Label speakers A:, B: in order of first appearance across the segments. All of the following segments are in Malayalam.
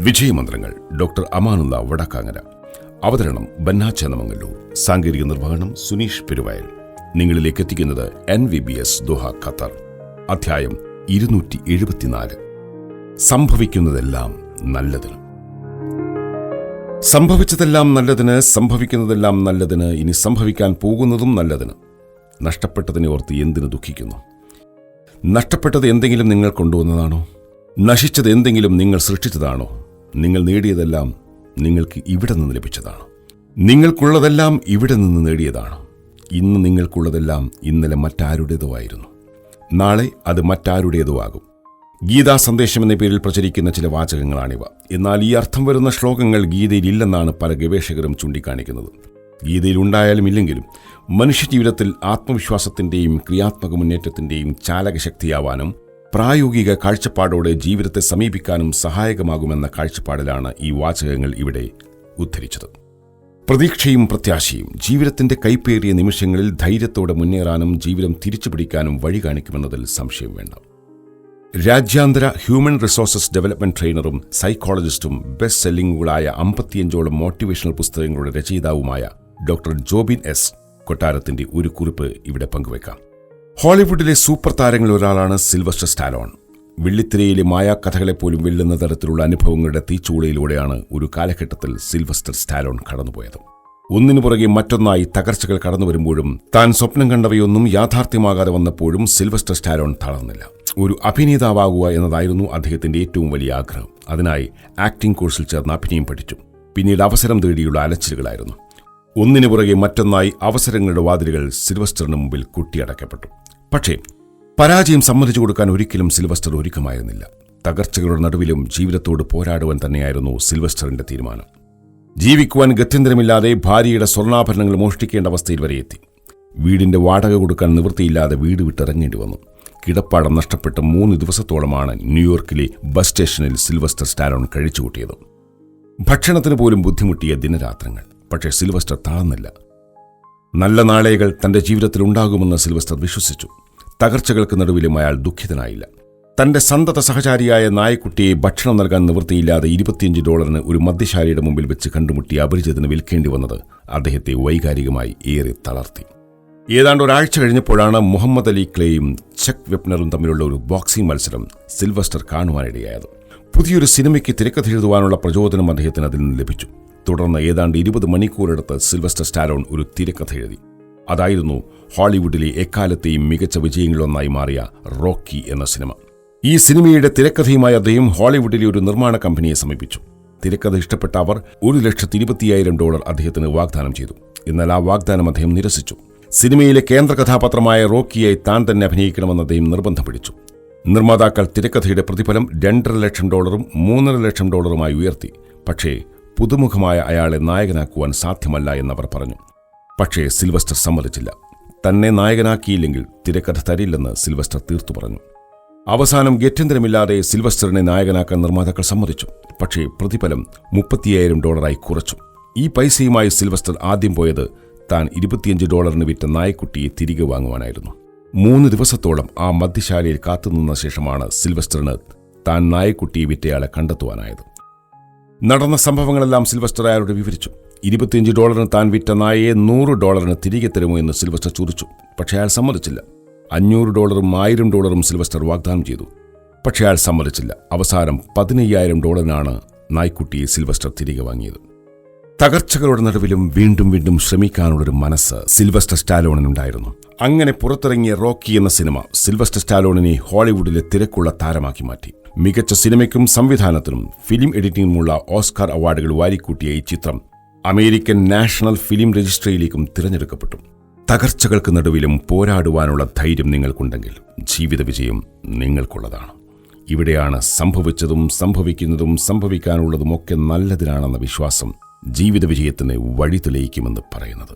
A: വിജയമന്ത്രങ്ങൾ ഡോക്ടർ അമാനുള്ള വടക്കാങ്ങര. അവതരണം ബന്ന ചേന്നമംഗല്ലൂർ. സാങ്കേതിക നിർവഹണം സുനീഷ് പെരുവയൽ. നിങ്ങളിലേക്ക് എത്തിക്കുന്നത് NVBS ദോഹ ഖത്തർ. അധ്യായം 274. സംഭവിക്കുന്നതെല്ലാം നല്ലതിന്. സംഭവിച്ചതെല്ലാം നല്ലതിന്, സംഭവിക്കുന്നതെല്ലാം നല്ലതിന്, ഇനി സംഭവിക്കാൻ പോകുന്നതും നല്ലതിന്. നഷ്ടപ്പെട്ടതിനെ ഓർത്ത് എന്തിനു ദുഃഖിക്കുന്നു? നഷ്ടപ്പെട്ടത് എന്തെങ്കിലും നിങ്ങൾ കൊണ്ടുവന്നതാണോ? നശിച്ചത് എന്തെങ്കിലും നിങ്ങൾ സൃഷ്ടിച്ചതാണോ? നിങ്ങൾ നേടിയതെല്ലാം നിങ്ങൾക്ക് ഇവിടെ നിന്ന് ലഭിച്ചതാണ്. നിങ്ങൾക്കുള്ളതെല്ലാം ഇവിടെ നിന്ന് നേടിയതാണ്. ഇന്ന് നിങ്ങൾക്കുള്ളതെല്ലാം ഇന്നലെ മറ്റാരുടേതോ ആയിരുന്നു. നാളെ അത് മറ്റാരുടേതോ ആകും. ഗീതാ സന്ദേശം എന്ന പേരിൽ പ്രചരിക്കുന്ന ചില വാചകങ്ങളാണിവ. എന്നാൽ ഈ അർത്ഥം വരുന്ന ശ്ലോകങ്ങൾ ഗീതയിൽ ഇല്ലെന്നാണ് പല ഗവേഷകരും ചൂണ്ടിക്കാണിക്കുന്നത്. ഗീതയിൽ ഉണ്ടായാലും ഇല്ലെങ്കിലും മനുഷ്യജീവിതത്തിൽ ആത്മവിശ്വാസത്തിൻ്റെയും ക്രിയാത്മക മുന്നേറ്റത്തിൻ്റെയും ചാലകശക്തിയാവാനും പ്രായോഗിക കാഴ്ചപ്പാടോടെ ജീവിതത്തെ സമീപിക്കാനും സഹായകമാകുമെന്ന കാഴ്ചപ്പാടിലാണ് ഈ വാചകങ്ങൾ ഇവിടെ ഉദ്ധരിച്ചത്. പ്രതീക്ഷയും പ്രത്യാശയും ജീവിതത്തിന്റെ കൈപ്പേറിയ നിമിഷങ്ങളിൽ ധൈര്യത്തോടെ മുന്നേറാനും ജീവിതം തിരിച്ചുപിടിക്കാനും വഴി കാണിക്കുമെന്നതിൽ സംശയം വേണ്ട. രാജ്യാന്തര ഹ്യൂമൻ റിസോഴ്സസ് ഡെവലപ്മെന്റ് ട്രെയിനറും സൈക്കോളജിസ്റ്റും ബെസ്റ്റ് സെല്ലിംഗുകളായ 55ഓളം മോട്ടിവേഷണൽ പുസ്തകങ്ങളുടെ രചയിതാവുമായ ഡോക്ടർ ജോബിൻ എസ് കൊട്ടാരത്തിന്റെ ഒരു കുറിപ്പ് ഇവിടെ പങ്കുവയ്ക്കാം. ഹോളിവുഡിലെ സൂപ്പർ താരങ്ങളിൽ ഒരാളാണ് സിൽവസ്റ്റർ സ്റ്റാലോൺ. വെള്ളിത്തിരയിലെ മായാക്കഥകളെപ്പോലും വെല്ലുന്ന തരത്തിലുള്ള അനുഭവങ്ങളുടെ തീച്ചൂളയിലൂടെയാണ് ഒരു കാലഘട്ടത്തിൽ സിൽവസ്റ്റർ സ്റ്റാലോൺ കടന്നുപോയത്. ഒന്നിനു പുറകെ മറ്റൊന്നായി തകർച്ചകൾ കടന്നുവരുമ്പോഴും താൻ സ്വപ്നം കണ്ടവയൊന്നും യാഥാർത്ഥ്യമാകാതെ വന്നപ്പോഴും സിൽവസ്റ്റർ സ്റ്റാലോൺ തളർന്നില്ല. ഒരു അഭിനേതാവാകുക എന്നതായിരുന്നു അദ്ദേഹത്തിന്റെ ഏറ്റവും വലിയ ആഗ്രഹം. അതിനായി ആക്ടിംഗ് കോഴ്സിൽ ചേർന്ന് അഭിനയം പഠിച്ചു. പിന്നീട് അവസരം തേടിയുള്ള അലച്ചിലുകളായിരുന്നു. ഒന്നിനു പുറകെ മറ്റൊന്നായി അവസരങ്ങളുടെ വാതിലുകൾ സിൽവസ്റ്ററിന് മുമ്പിൽ കൊട്ടിയടക്കപ്പെട്ടു. പക്ഷേ പരാജയം സമ്മതിച്ചു കൊടുക്കാൻ ഒരിക്കലും സിൽവസ്റ്റർ ഒരുക്കമായിരുന്നില്ല. തകർച്ചകളുടെ നടുവിലും ജീവിതത്തോട് പോരാടുവാൻ തന്നെയായിരുന്നു സിൽവസ്റ്ററിന്റെ തീരുമാനം. ജീവിക്കുവാൻ ഗത്യന്തരമില്ലാതെ ഭാര്യയുടെ സ്വർണ്ണാഭരണങ്ങൾ മോഷ്ടിക്കേണ്ട അവസ്ഥയിൽ വരെ എത്തി. വീടിന്റെ വാടക കൊടുക്കാൻ നിവൃത്തിയില്ലാതെ വീട് വിട്ടിറങ്ങേണ്ടി വന്നു. കിടപ്പാടം നഷ്ടപ്പെട്ട 3 ദിവസത്തോളമാണ് ന്യൂയോർക്കിലെ ബസ് സ്റ്റേഷനിൽ സിൽവസ്റ്റർ സ്റ്റാലോൺ കഴിച്ചുകൂട്ടിയത്. ഭക്ഷണത്തിന് പോലും ബുദ്ധിമുട്ടിയ ദിനരാത്രങ്ങൾ. പക്ഷേ സിൽവസ്റ്റർ താഴ്ന്നില്ല. നല്ല നാളെകൾ തന്റെ ജീവിതത്തിൽ ഉണ്ടാകുമെന്ന് സിൽവസ്റ്റർ വിശ്വസിച്ചു. തകർച്ചകൾക്ക് നടുവിലും അയാൾ ദുഃഖിതനായില്ല. തന്റെ സന്തത സഹചാരിയായ നായക്കുട്ടിയെ ഭക്ഷണം നൽകാൻ നിവൃത്തിയില്ലാതെ $25 ഒരു മദ്യശാലയുടെ മുമ്പിൽ വെച്ച് കണ്ടുമുട്ടി അപരിചിതന് വിൽക്കേണ്ടി വന്നത് അദ്ദേഹത്തെ വൈകാരികമായി ഏറെ തളർത്തി. ഏതാണ്ട് ഒരാഴ്ച കഴിഞ്ഞപ്പോഴാണ് മുഹമ്മദ് അലി ക്ലേയും ചെക്ക് വെപ്നറും തമ്മിലുള്ള ഒരു ബോക്സിംഗ് മത്സരം സിൽവസ്റ്റർ കാണുവാനിടയായത്. പുതിയൊരു സിനിമയ്ക്ക് തിരക്കഥ എഴുതുവാനുള്ള പ്രചോദനം അദ്ദേഹത്തിന് അതിൽ നിന്ന് ലഭിച്ചു. തുടർന്ന് ഏതാണ്ട് 20 മണിക്കൂറെടുത്ത് സിൽവസ്റ്റർ സ്റ്റാലോൺ ഒരു തിരക്കഥ എഴുതി. അതായിരുന്നു ഹോളിവുഡിലെ എക്കാലത്തെയും മികച്ച വിജയങ്ങളിലൊന്നായി മാറിയ റോക്കി എന്ന സിനിമ. ഈ സിനിമയുടെ തിരക്കഥയുമായി അദ്ദേഹം ഹോളിവുഡിലെ ഒരു നിർമ്മാണ കമ്പനിയെ സമീപിച്ചു. തിരക്കഥ ഇഷ്ടപ്പെട്ട അവർ $1,25,000 അദ്ദേഹത്തിന് വാഗ്ദാനം ചെയ്തു. എന്നാൽ ആ വാഗ്ദാനം അദ്ദേഹം നിരസിച്ചു. സിനിമയിലെ കേന്ദ്ര കഥാപാത്രമായ റോക്കിയായി താൻ തന്നെ അഭിനയിക്കണമെന്ന് അദ്ദേഹം നിർബന്ധം പിടിച്ചു. നിർമ്മാതാക്കൾ തിരക്കഥയുടെ പ്രതിഫലം $2.5 ലക്ഷം $3.5 ലക്ഷം ഉയർത്തി. പക്ഷേ പുതുമുഖമായ അയാളെ നായകനാക്കുവാൻ സാധ്യമല്ല എന്നവർ പറഞ്ഞു. പക്ഷേ സിൽവസ്റ്റർ സമ്മതിച്ചില്ല. തന്നെ നായകനാക്കിയില്ലെങ്കിൽ തിരക്കഥ തരില്ലെന്ന് സിൽവസ്റ്റർ തീർത്തു പറഞ്ഞു. അവസാനം ഗത്യന്തരമില്ലാതെ സിൽവസ്റ്ററിനെ നായകനാക്കാൻ നിർമ്മാതാക്കൾ സമ്മതിച്ചു. പക്ഷേ പ്രതിഫലം $35,000 കുറച്ചു. ഈ പൈസയുമായി സിൽവസ്റ്റർ ആദ്യം പോയത് താൻ $25 വിറ്റ നായക്കുട്ടിയെ തിരികെ വാങ്ങുവാനായിരുന്നു. 3 ദിവസത്തോളം ആ മദ്യശാലയിൽ കാത്തുനിന്ന ശേഷമാണ് സിൽവസ്റ്ററിന് താൻ നായക്കുട്ടിയെ വിറ്റയാളെ കണ്ടെത്തുവാനായത്. നടന്ന സംഭവങ്ങളെല്ലാം സിൽവസ്റ്റർ അയാളോട് വിവരിച്ചു. $25 താൻ വിറ്റ നായയെ $100 തിരികെ തരുമോ എന്ന് സിൽവസ്റ്റർ ചോദിച്ചു. പക്ഷേ അയാൾ സമ്മതിച്ചില്ല. $500 $1,000 സിൽവസ്റ്റർ വാഗ്ദാനം ചെയ്തു. പക്ഷേ അയാൾ സമ്മതിച്ചില്ല. അവസാനം $15,000 നായ്ക്കുട്ടിയെ സിൽവസ്റ്റർ തിരികെ വാങ്ങിയത്. തകർച്ചകളുടെ നടുവിലും വീണ്ടും വീണ്ടും ശ്രമിക്കാനുള്ളൊരു മനസ്സ് സിൽവസ്റ്റർ സ്റ്റാലോണിനുണ്ടായിരുന്നു. അങ്ങനെ പുറത്തിറങ്ങിയ റോക്കി എന്ന സിനിമ സിൽവസ്റ്റർ സ്റ്റാലോണിനെ ഹോളിവുഡിലെ തിരക്കുള്ള താരമാക്കി മാറ്റി. മികച്ച സിനിമയ്ക്കും സംവിധാനത്തിനും ഫിലിം എഡിറ്റിംഗിനുമുള്ള ഓസ്കാർ അവാർഡുകൾ വാരിക്കൂട്ടിയ ഈ ചിത്രം അമേരിക്കൻ നാഷണൽ ഫിലിം രജിസ്ട്രിയിലേക്കും തിരഞ്ഞെടുക്കപ്പെട്ടു. തകർച്ചകൾക്ക് നടുവിലും പോരാടുവാനുള്ള ധൈര്യം നിങ്ങൾക്കുണ്ടെങ്കിൽ ജീവിത വിജയം നിങ്ങൾക്കുള്ളതാണ്. ഇവിടെയാണ് സംഭവിച്ചതും സംഭവിക്കുന്നതും സംഭവിക്കാനുള്ളതുമൊക്കെ നല്ലതിനാണെന്ന വിശ്വാസം ജീവിത വിജയത്തിന് വഴി തെളിയിക്കുമെന്ന് പറയുന്നത്.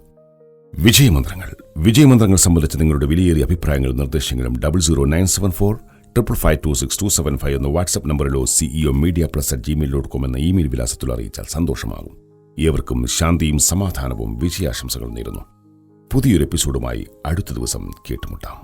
A: വിജയമന്ത്രങ്ങൾ സംബന്ധിച്ച് നിങ്ങളുടെ വിലയേറിയ അഭിപ്രായങ്ങളും നിർദ്ദേശങ്ങളും 00974552627 എന്ന വാട്സ്ആപ്പ് നമ്പറിലോ ceo.media+@gmail.com എന്ന ഇമെയിൽ വിലാസത്തിൽ അറിയിച്ചാൽ സന്തോഷമാകും. ഏവർക്കും ശാന്തിയും സമാധാനവും വിജയാശംസകൾ നേരുന്നു. പുതിയൊരു എപ്പിസോഡുമായി അടുത്ത ദിവസം കേട്ടുമുട്ടാം.